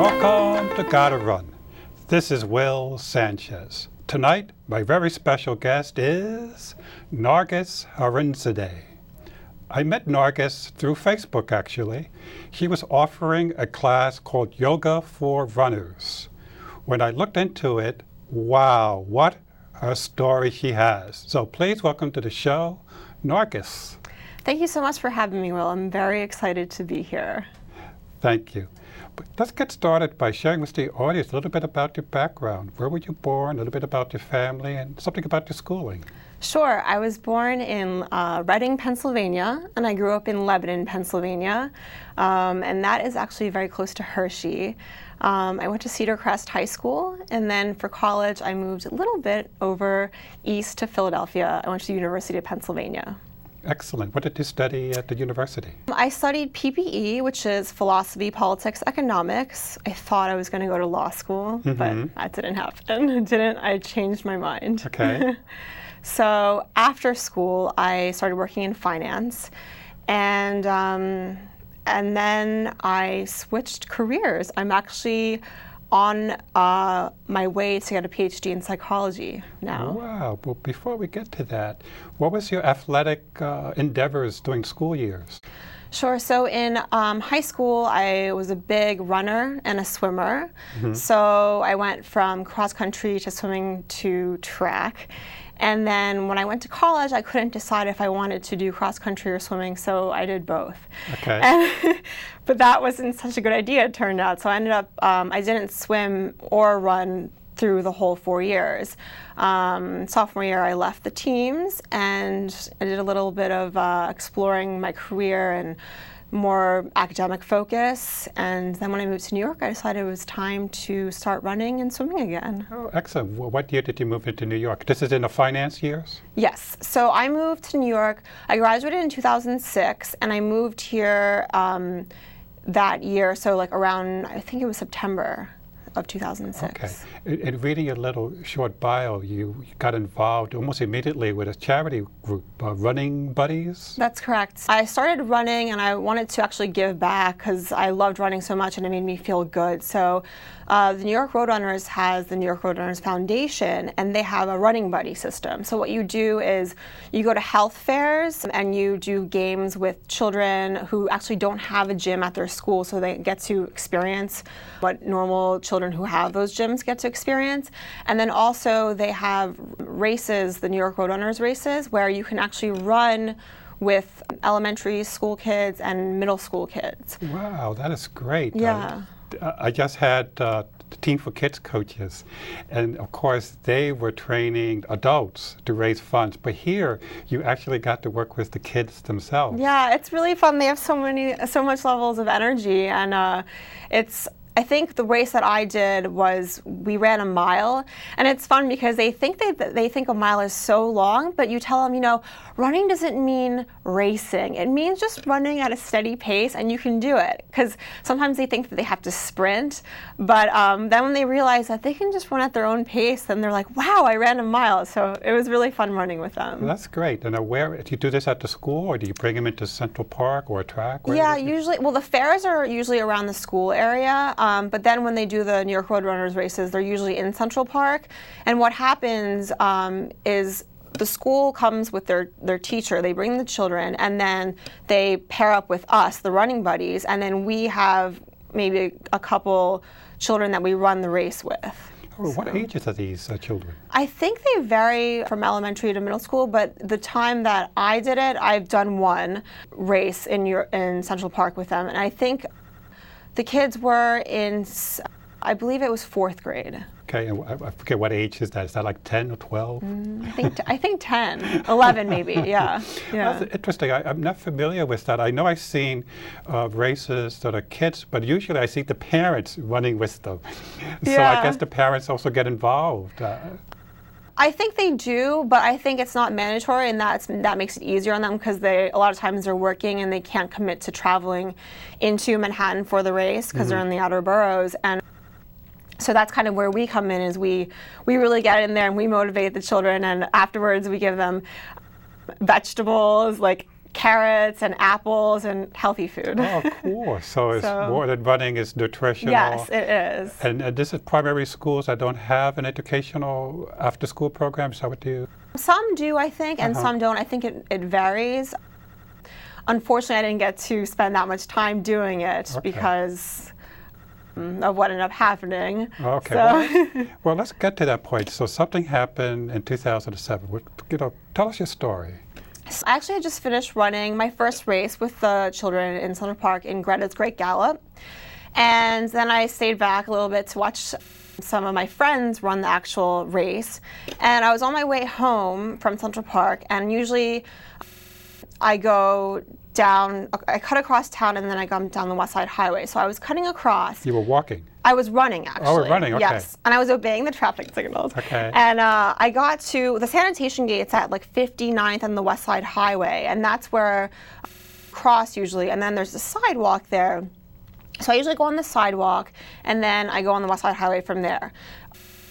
Welcome to Gotta Run. This is Will Sanchez. Tonight, my very special guest is Nargus Harounzadeh. I met Nargus through Facebook, actually. She was offering a class called Yoga for Runners. When I looked into it, wow, what a story she has. So please welcome to the show, Nargus. Thank you so much for having me, Will. I'm very excited to be here. Thank you. But let's get started by sharing with the audience a little bit about your background. Where were you born, a little bit about your family, and something about your schooling? Sure. I was born in Reading, Pennsylvania, and I grew up in Lebanon, Pennsylvania, and that is actually very close to Hershey. I went to Cedar Crest High School, and then for college I moved a little bit over east to Philadelphia. I went to the University of Pennsylvania. Excellent. What did you study at the university? I studied PPE, which is philosophy, politics, economics. I thought I was going to go to law school, but that didn't happen. It didn't. I changed my mind. Okay. So after school, I started working in finance, and then I switched careers. I'm actually on my way to get a PhD in psychology now. Wow. Well, before we get to that, what was your athletic endeavors during school years? Sure. So in high school, I was a big runner and a swimmer. So I went from cross country to swimming to track. And then when I went to college, I couldn't decide if I wanted to do cross country or swimming, so I did both. Okay. But that wasn't such a good idea, it turned out. So I ended up, I didn't swim or run through the whole 4 years. Sophomore year, I left the teams, and I did a little bit of exploring my career and more academic focus. And then when I moved to New York, I decided it was time to start running and swimming again. Oh, excellent. What year did you move into New York? This is in the finance years? Yes. So I moved to New York. I graduated in 2006, and I moved here that year, so like around, I think it was September of 2006. Okay. In reading your little short bio, you got involved almost immediately with a charity group, Running Buddies? That's correct. I started running, and I wanted to actually give back because I loved running so much and it made me feel good. So the New York Roadrunners has the New York Roadrunners Foundation, and they have a running buddy system. So what you do is you go to health fairs and you do games with children who actually don't have a gym at their school, so they get to experience what normal children who have those gyms get to experience. And then also they have races, the New York Roadrunners races, where you can actually run with elementary school kids and middle school kids. Wow, that is great. Yeah. I just had the Team for Kids coaches, and of course they were training adults to raise funds, but here you actually got to work with the kids themselves. Yeah, it's really fun. They have so much levels of energy, and I think the race that I did was we ran a mile, and it's fun because they think a mile is so long, but you tell them, running doesn't mean racing. It means just running at a steady pace, and you can do it. Because sometimes they think that they have to sprint, but then when they realize that they can just run at their own pace, then they're like, wow, I ran a mile. So it was really fun running with them. Well, that's great. And do you do this at the school, or do you bring them into Central Park or a track? Yeah, usually, the fairs are usually around the school area. But then when they do the New York Roadrunners races, they're usually in Central Park. And what happens is the school comes with their teacher. They bring the children, and then they pair up with us, the running buddies, and then we have maybe a couple children that we run the race with. Oh, what ages are these children? I think they vary from elementary to middle school, but the time that I did it, I've done one race in Central Park with them, and I think the kids were in, I believe it was 4th grade. Okay, and I forget what age is that. Is that like 10 or 12? I think 10, 11 maybe, yeah. That's interesting. I'm not familiar with that. I know I've seen races that are kids, but usually I see the parents running with them. So I guess the parents also get involved. I think they do, but I think it's not mandatory, and that makes it easier on them because a lot of times they're working and they can't commit to traveling into Manhattan for the race because they're in the outer boroughs. And so that's kind of where we come in, is we really get in there and we motivate the children, and afterwards we give them vegetables, like carrots and apples and healthy food. Oh, cool. So it's more than running, it's nutritional. Yes, it is. And this is primary schools that don't have an educational after-school program? Is that what you... Some do, I think, and some don't. I think it varies. Unfortunately, I didn't get to spend that much time doing it because of what ended up happening. Okay. So Well, let's get to that point. So something happened in 2007. Tell us your story. So I actually had just finished running my first race with the children in Central Park in Greta's Great Gallop. And then I stayed back a little bit to watch some of my friends run the actual race. And I was on my way home from Central Park, and usually I go down, I cut across town, and then I come down the West Side Highway. So I was cutting across. You were walking? I was running, actually. Oh, running, okay. Yes, and I was obeying the traffic signals. Okay. And I got to the sanitation gates at like 59th and the West Side Highway, and that's where I cross usually, and then there's a sidewalk there. So I usually go on the sidewalk, and then I go on the West Side Highway from there.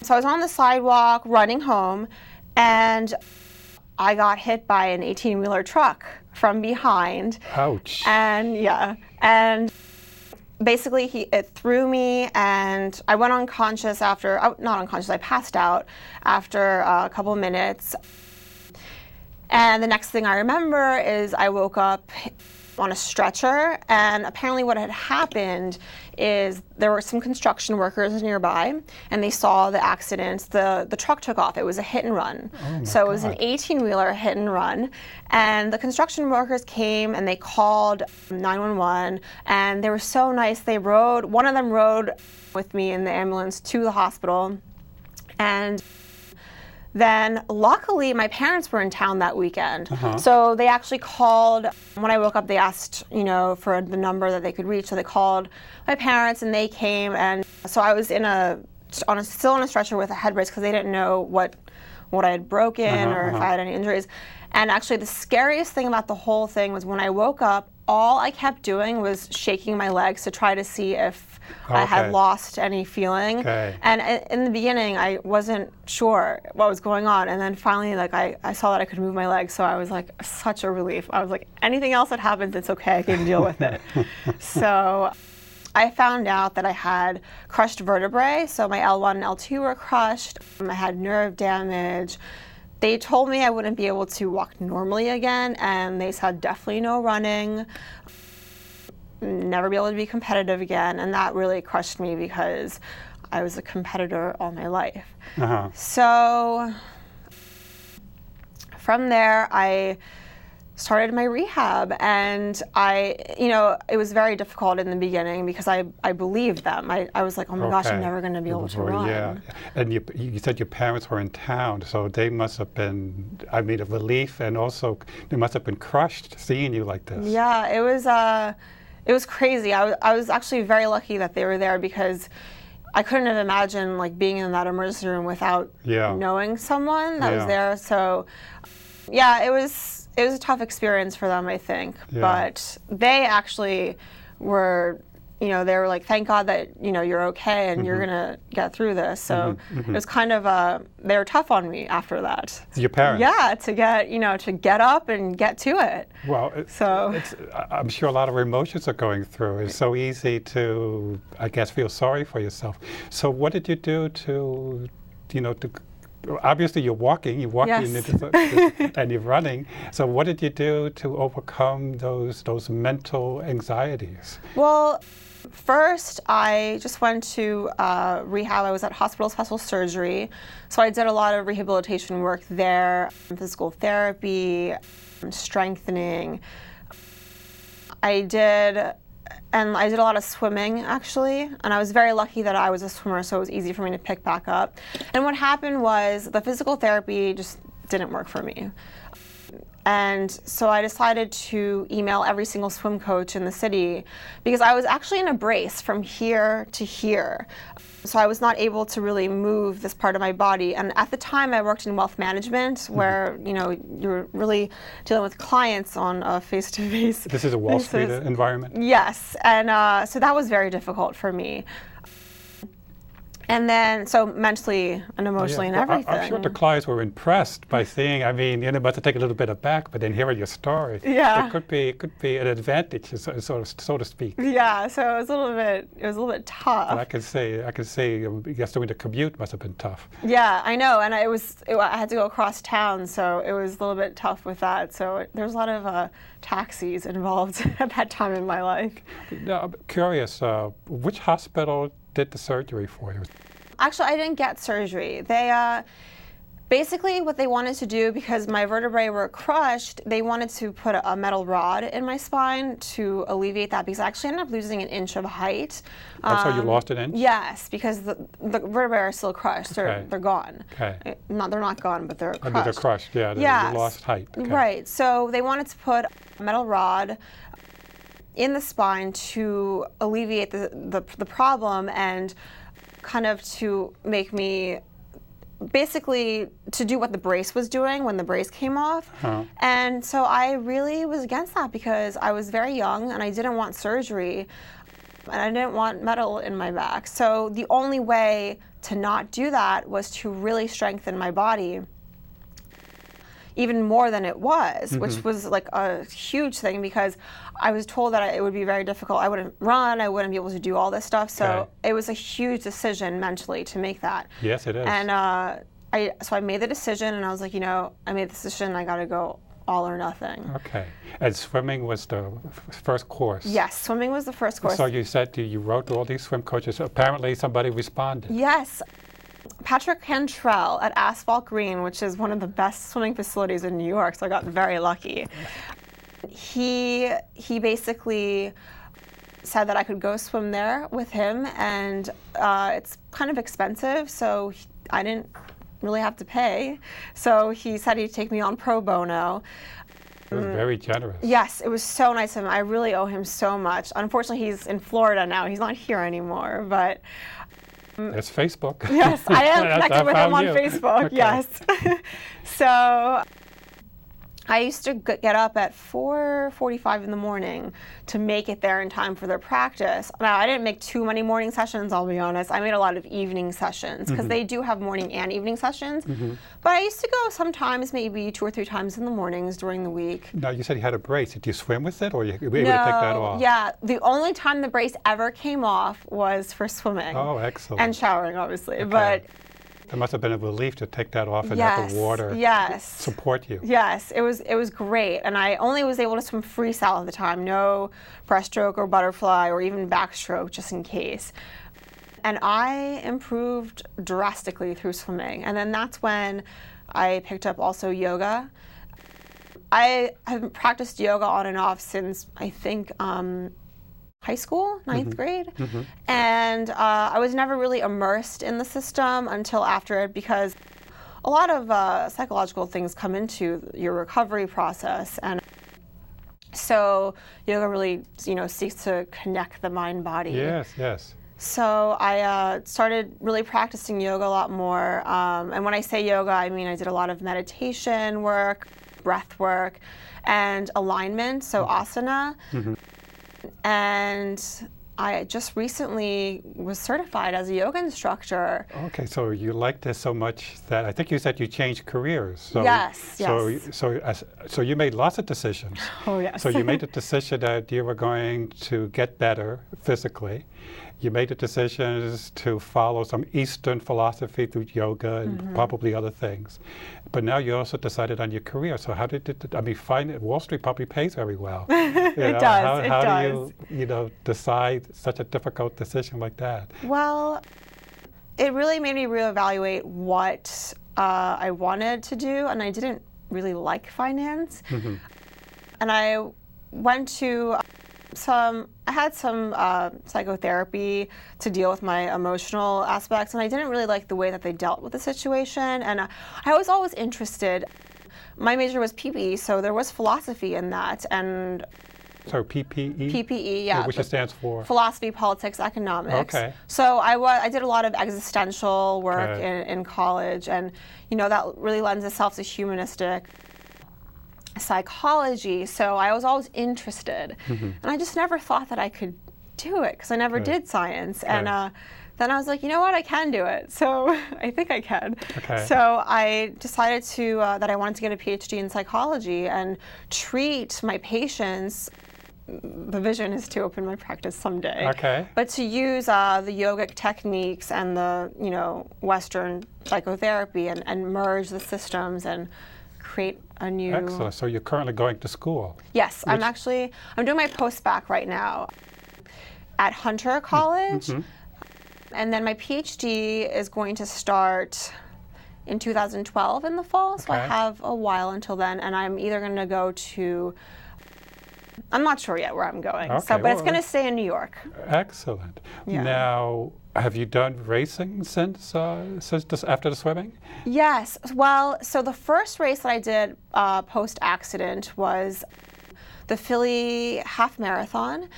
So I was on the sidewalk running home, and I got hit by an 18-wheeler truck from behind. Ouch. And basically it threw me, and I went unconscious after, not unconscious, I passed out after a couple of minutes. And the next thing I remember is I woke up on a stretcher, and apparently what had happened is there were some construction workers nearby, and they saw the accident. The truck took off. It was a hit and run. So it was an 18-wheeler hit and run, and the construction workers came and they called 911, and they were so nice. One of them rode with me in the ambulance to the hospital, and then luckily my parents were in town that weekend. So they actually called. When I woke up, they asked, for the number that they could reach. So they called my parents, and they came. And so I was still on a stretcher with a head brace because they didn't know what I had broken or if I had any injuries. And actually the scariest thing about the whole thing was when I woke up, all I kept doing was shaking my legs to try to see if I had lost any feeling. Okay. And in the beginning, I wasn't sure what was going on. And then finally, I saw that I could move my legs, so I was such a relief. I was like, anything else that happens, it's okay, I can deal with it. So I found out that I had crushed vertebrae, so my L1 and L2 were crushed. I had nerve damage. They told me I wouldn't be able to walk normally again, and they said definitely no running, never be able to be competitive again, and that really crushed me because I was a competitor all my life. So from there, I started my rehab, and it was very difficult in the beginning because I believed them. I was like, oh my gosh, I'm never going to be able to run. Yeah, and you said your parents were in town, so they must have been, a relief, and also they must have been crushed seeing you like this. Yeah, it was crazy. I was actually very lucky that they were there because I couldn't have imagined being in that emergency room without knowing someone that was there. So yeah, it was a tough experience for them, I think. But they actually were, they were like, thank God that, you're okay and you're going to get through this. So it was kind of, they were tough on me after that. Your parents? Yeah, to get up and get to it. Well, I'm sure a lot of emotions are going through. It's so easy to, I guess, feel sorry for yourself. So what did you do to obviously you're walking Yes. and you're running. So what did you do to overcome those mental anxieties? Well, first I just went to rehab. I was at Hospital Special Surgery. So I did a lot of rehabilitation work there, physical therapy, strengthening. I did a lot of swimming, actually, and I was very lucky that I was a swimmer, so it was easy for me to pick back up. And what happened was the physical therapy just didn't work for me. And so I decided to email every single swim coach in the city because I was actually in a brace from here to here. So I was not able to really move this part of my body. And at the time I worked in wealth management where, you're really dealing with clients on a face-to-face basis. This is a Wall Street environment? Yes. And so that was very difficult for me. And then, so mentally and emotionally and everything. I'm sure the clients were impressed by seeing, I mean, it must have taken a little bit aback, but then hearing your story, Yeah. it could be an advantage, so to speak. Yeah, so it was a little bit tough. And I can say, yes, doing the commute must have been tough. Yeah, I know, and I had to go across town, so it was a little bit tough with that. So there was a lot of taxis involved at that time in my life. Now, I'm curious, which hospital did the surgery for you? Actually, I didn't get surgery. They basically what they wanted to do, because my vertebrae were crushed, they wanted to put a metal rod in my spine to alleviate that, because I actually ended up losing an inch of height. So you lost an inch? Yes, because the vertebrae are still crushed. Okay. They're gone. Okay. They're not gone, but they're crushed. I mean, they're crushed, yeah. Yes. You lost height. Okay. Right. So they wanted to put a metal rod in the spine to alleviate the problem, and kind of to make me basically to do what the brace was doing when the brace came off. And so I really was against that, because I was very young and I didn't want surgery and I didn't want metal in my back. So the only way to not do that was to really strengthen my body even more than it was, which was like a huge thing, because I was told that it would be very difficult. I wouldn't run, I wouldn't be able to do all this stuff. So it was a huge decision mentally to make that. Yes, it is. And so I made the decision, and I was like, I made the decision, I got to go all or nothing. Okay. And swimming was the first course? Yes, swimming was the first course. So you said you wrote to all these swim coaches. Apparently somebody responded. Yes. Patrick Cantrell at Asphalt Green, which is one of the best swimming facilities in New York, so I got very lucky. He basically said that I could go swim there with him, and it's kind of expensive, so I didn't really have to pay. So he said he'd take me on pro bono. It was very generous. Yes, it was so nice of him. I really owe him so much. Unfortunately, he's in Florida now. He's not here anymore, but there's Facebook. Yes, I am connected with him on you. Facebook, Okay. yes. So I used to get up at 4:45 in the morning to make it there in time for their practice. Now, I didn't make too many morning sessions, I'll be honest. I made a lot of evening sessions, because they do have morning and evening sessions. But I used to go sometimes, maybe 2 or 3 times in the mornings during the week. Now, you said you had a brace. Did you swim with it, or were you able to take that off? Yeah, the only time the brace ever came off was for swimming. Oh, excellent. And showering, obviously. Okay. But it must have been a relief to take that off and have the water support you. Yes, it was great. And I only was able to swim freestyle at the time, no breaststroke or butterfly or even backstroke, just in case. And I improved drastically through swimming. And then that's when I picked up also yoga. I have practiced yoga on and off since, I think, high school, ninth grade. And I was never really immersed in the system until after it, because a lot of psychological things come into your recovery process. And so yoga really, seeks to connect the mind-body. Yes, yes. So I started really practicing yoga a lot more. And when I say yoga, I mean I did a lot of meditation work, breath work, and alignment, so asana. And I just recently was certified as a yoga instructor. Okay, so you liked this so much that I think you said you changed careers. So, Yes. So you made lots of decisions. Oh, yes. So you made the decision that you were going to get better physically. You made the decisions to follow some Eastern philosophy through yoga and probably other things. But now you also decided on your career. So how did it, Wall Street probably pays very well. It does. How do you decide such a difficult decision like that? Well, it really made me reevaluate what I wanted to do, and I didn't really like finance. And I went to I had some psychotherapy to deal with my emotional aspects, and I didn't really like the way that they dealt with the situation. And I was always interested. My major was PPE, so there was philosophy in that. And so PPE? PPE, yeah. Which stands for? Philosophy, Politics, Economics. Okay. So I did a lot of existential work in college, and that really lends itself to humanistic psychology. So I was always interested, and I just never thought that I could do it, because I never did science. And then I was like, you know what, I can do it. So I think I can. Okay. So I decided that I wanted to get a PhD in psychology and treat my patients. The vision is to open my practice someday. Okay. But to use the yogic techniques and the Western psychotherapy and merge the systems and create a new. Excellent. So you're currently going to school. Yes, I'm doing my post-bac right now at Hunter College, and then my PhD is going to start in 2012 in the fall. So I have a while until then, and I'm either going to go to. I'm not sure yet where I'm going, but it's going to stay in New York. Excellent. Yeah. Now, have you done racing since after the swimming? Yes. Well, so the first race that I did post-accident was the Philly half marathon.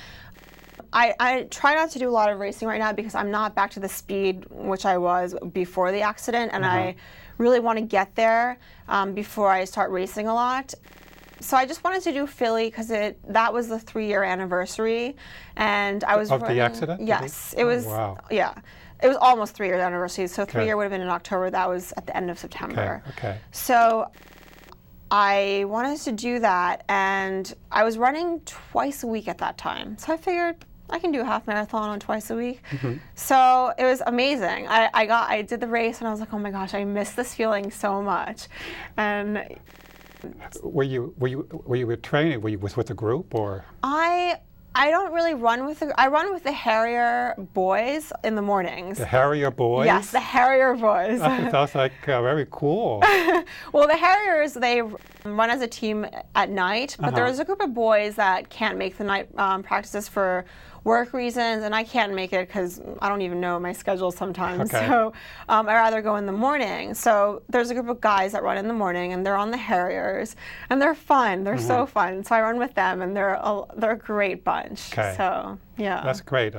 I try not to do a lot of racing right now because I'm not back to the speed which I was before the accident, and I really want to get there before I start racing a lot. So I just wanted to do Philly because that was the 3-year anniversary, and I was of the accident. Yes, it was. Wow. Yeah, it was almost 3-year anniversary. So 3-year would have been in October. That was at the end of September. Okay. So I wanted to do that, and I was running twice a week at that time. So I figured I can do a half marathon on twice a week. So it was amazing. I did the race, and I was like, oh my gosh, I miss this feeling so much, and. Were you training? Were you with a group or? I don't really run with I run with the Harrier boys in the mornings. The Harrier boys? Yes, the Harrier boys. That sounds like very cool. Well, the Harriers, they run as a team at night, but there's a group of boys that can't make the night practices for work reasons, and I can't make it because I don't even know my schedule sometimes. So I rather go in the morning. So there's a group of guys that run in the morning, and they're on the Harriers, and they're fun. They're so fun. So I run with them, and they're a great bunch. So yeah, that's great.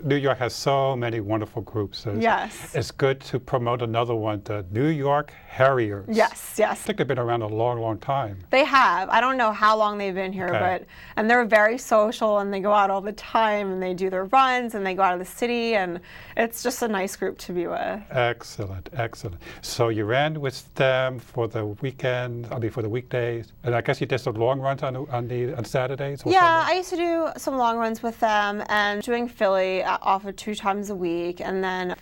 New York has so many wonderful groups. Yes, it's good to promote another one, the New York Harriers. Yes. I think they've been around a long, long time. They have. I don't know how long they've been here, and they're very social, and they go out all the time, and they do their runs, and they go out of the city, and it's just a nice group to be with. Excellent. So you ran with them for the weekend, for the weekdays, and I guess you did some long runs on Saturdays? Or yeah, Sunday? I used to do some long runs with them, and doing Philly offered 2 times a week, and then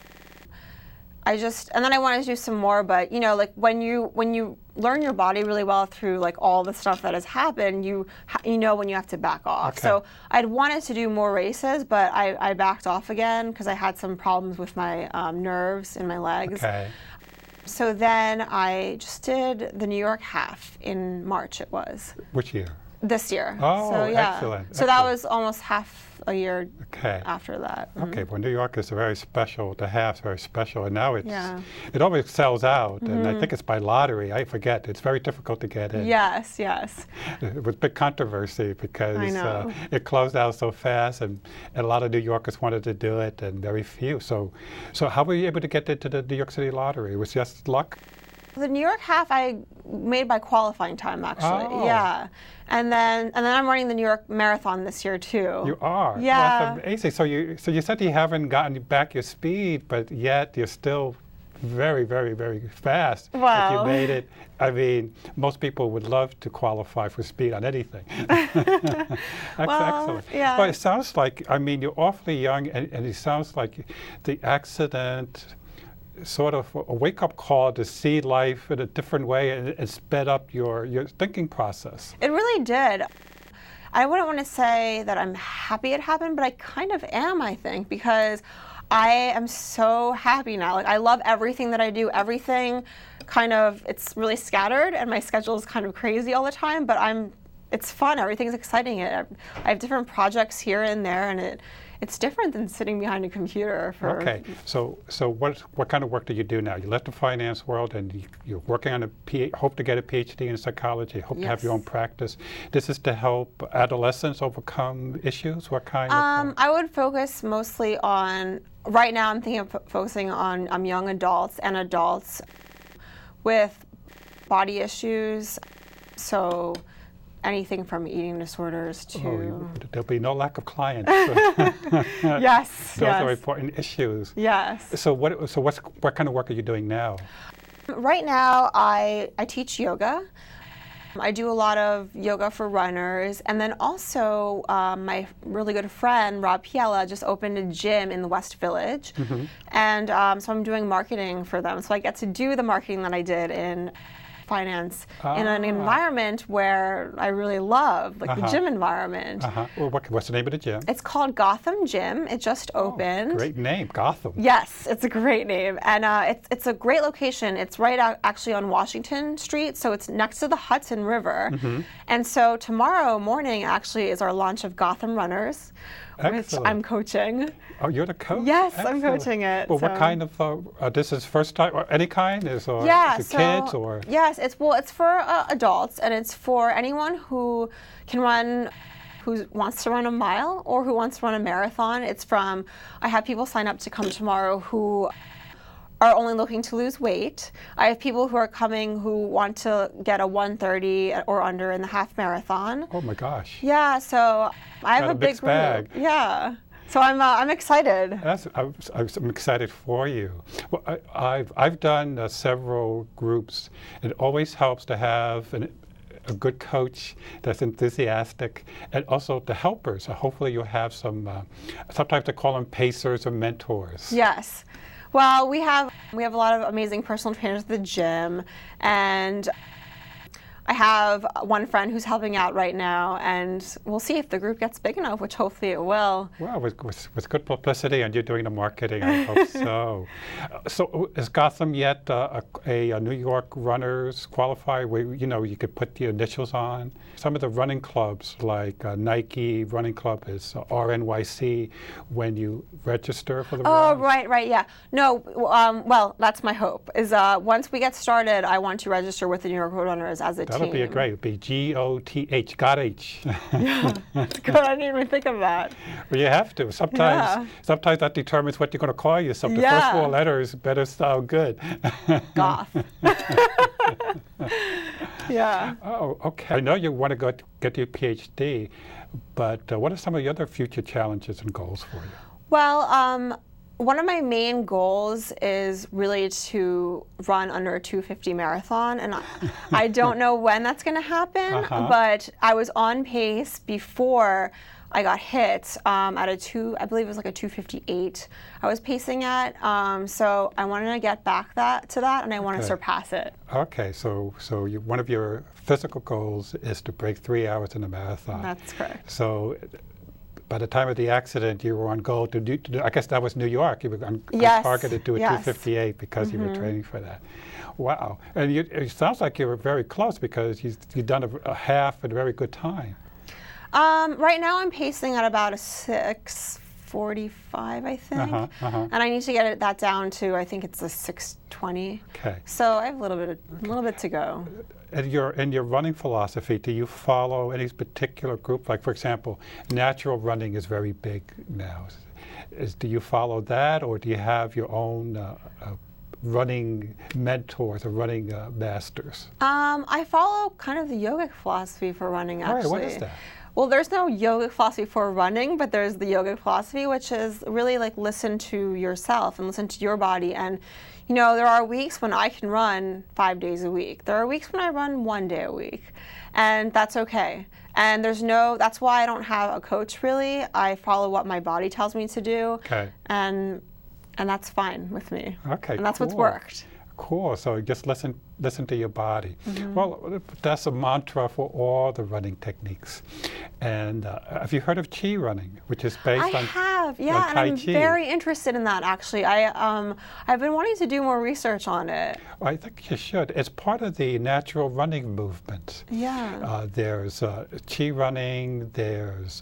I wanted to do some more, but like when you learn your body really well through like all the stuff that has happened, you know when you have to back off. So I'd wanted to do more races, but I backed off again because I had some problems with my nerves in my legs. So then I just did the New York half in March. It was. Which year? This year. Oh, so, yeah. Excellent. So that was almost half a year after that. Okay, well, New York is very special. The half's very special, and now it always sells out, and I think it's by lottery. I forget. It's very difficult to get in. Yes. It was big controversy because it closed out so fast, and a lot of New Yorkers wanted to do it, and very few. So how were you able to get into the New York City lottery? Was it just luck? The New York half I made by qualifying time, actually. Oh. Yeah. And then I'm running the New York Marathon this year too. You are? Yeah. That's amazing. So you said you haven't gotten back your speed, but yet you're still very, very, very fast. Wow. If you made it, I mean, most people would love to qualify for speed on anything. That's excellent. Yeah. Well, it sounds like, I mean, you're awfully young, and it sounds like the accident sort of a wake-up call to see life in a different way and sped up your thinking process. It really did. I wouldn't want to say that I'm happy it happened, but I kind of am, I think, because I am so happy now. Like, I love everything that I do. Everything it's really scattered, and my schedule is kind of crazy all the time, but it's fun. Everything's exciting. I have different projects here and there, and it's different than sitting behind a computer for. Okay, so what kind of work do you do now? You left the finance world, and you're working on hope to get a PhD in psychology. Hope to have your own practice. This is to help adolescents overcome issues. What kind of? I would focus mostly on. Right now, I'm thinking of focusing on young adults and adults with body issues. So, anything from eating disorders to... There'll be no lack of clients. Yes, Those are important issues. Yes. So what kind of work are you doing now? Right now, I teach yoga. I do a lot of yoga for runners, and then also my really good friend Rob Piella just opened a gym in the West Village, and so I'm doing marketing for them. So I get to do the marketing that I did in finance in an environment where I really love, like the gym environment. Well, what's the name of the gym? It's called Gotham Gym. It just opened. Great name, Gotham. Yes, it's a great name, and it's a great location. It's right out actually on Washington Street, so it's next to the Hudson River. And so tomorrow morning actually is our launch of Gotham Runners, which I'm coaching. Oh, you're the coach? Yes, Excellent. I'm coaching it. Well, what kind of, this is first time, or any kind? Is it kids or? Yes, it's for adults, and it's for anyone who can run, who wants to run a mile or who wants to run a marathon. I have people sign up to come tomorrow who are only looking to lose weight. I have people who are coming who want to get a 1:30 or under in the half marathon. Oh my gosh. Yeah, so I have a big group. Bag. Yeah. So I'm excited. I'm excited for you. Well, I've done several groups. It always helps to have a good coach that's enthusiastic, and also the helpers. So hopefully you'll have some. Sometimes they call them pacers or mentors. Yes. Well, we have a lot of amazing personal trainers at the gym, and I have one friend who's helping out right now, and we'll see if the group gets big enough, which hopefully it will. Well, with good publicity, and you're doing the marketing, I hope so. So is Gotham yet a New York runners qualifier where you could put the initials on? Some of the running clubs, like Nike Running Club, is RNYC when you register for the Oh, runs. right, yeah. No, well, that's my hope, is once we get started, I want to register with the New York Roadrunners as a team. That'll be great. It'd be GOTH, GOTH. Yeah, that's good. I didn't even think of that. Well, you have to. Sometimes that determines what you're going to call yourself. The first four letters better sound good. Goth. Yeah. Oh, okay. I know you want to get your PhD, but what are some of the other future challenges and goals for you? Well, one of my main goals is really to run under a 250 marathon, and I don't know when that's going to happen, but I was on pace before I got hit at I believe it was like a 258 I was pacing at, so I wanted to get back to that, and I want to surpass it. Okay, so one of your physical goals is to break 3 hours in a marathon. That's correct. So by the time of the accident, you were on goal to do, I guess that was New York. You were on target to do a 258 because you were training for that. Wow. And it sounds like you were very close because you've done a half at a very good time. Right now I'm pacing at about a 6:45, I think. And I need to get that down to, I think it's a 6:20. Okay. So I have a little bit to go. In your running philosophy, do you follow any particular group? Like, for example, natural running is very big now. Do you follow that, or do you have your own running mentors or running masters? I follow kind of the yogic philosophy for running, actually. All right, what is that? Well, there's no yogic philosophy for running, but there's the yogic philosophy, which is really like listen to yourself and listen to your body. And there are weeks when I can run 5 days a week. There are weeks when I run 1 day a week, and that's okay. And that's why I don't have a coach, really. I follow what my body tells me to do. Okay. And that's fine with me. Okay, and that's what's worked. Cool. So just listen to your body. Well, that's a mantra for all the running techniques. And have you heard of Chi running, which is based on Tai Chi? I have, yeah, and I'm very interested in that, actually. I've been wanting to do more research on it. Well, I think you should. It's part of the natural running movement. Yeah. There's Chi running, there's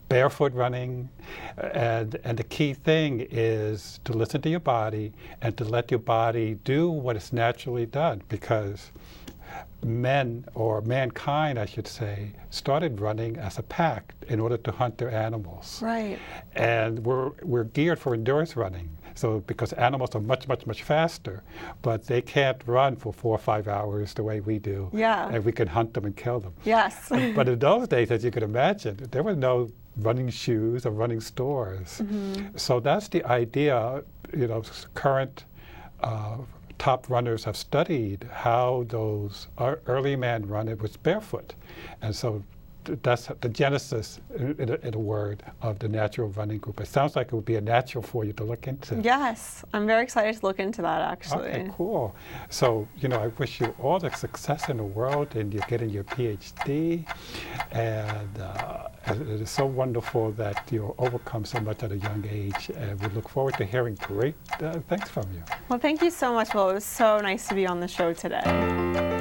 barefoot running, and the key thing is to listen to your body and to let your body do what it's naturally done, because men, or mankind I should say, started running as a pack in order to hunt their animals. Right. And we're geared for endurance running. So because animals are much, much, much faster, but they can't run for 4 or 5 hours the way we do. Yeah. And we can hunt them and kill them. Yes. But in those days, as you can imagine, there were no running shoes or running stores. So that's the idea. Current top runners have studied how those early men run. It was barefoot. And so that's the genesis, in a word, of the natural running group. It sounds like it would be a natural for you to look into. Yes, I'm very excited to look into that, actually. Okay, cool. So, I wish you all the success in the world and you're getting your PhD. And it is so wonderful that you overcome so much at a young age. And we look forward to hearing great things from you. Well, thank you so much, Will. It was so nice to be on the show today.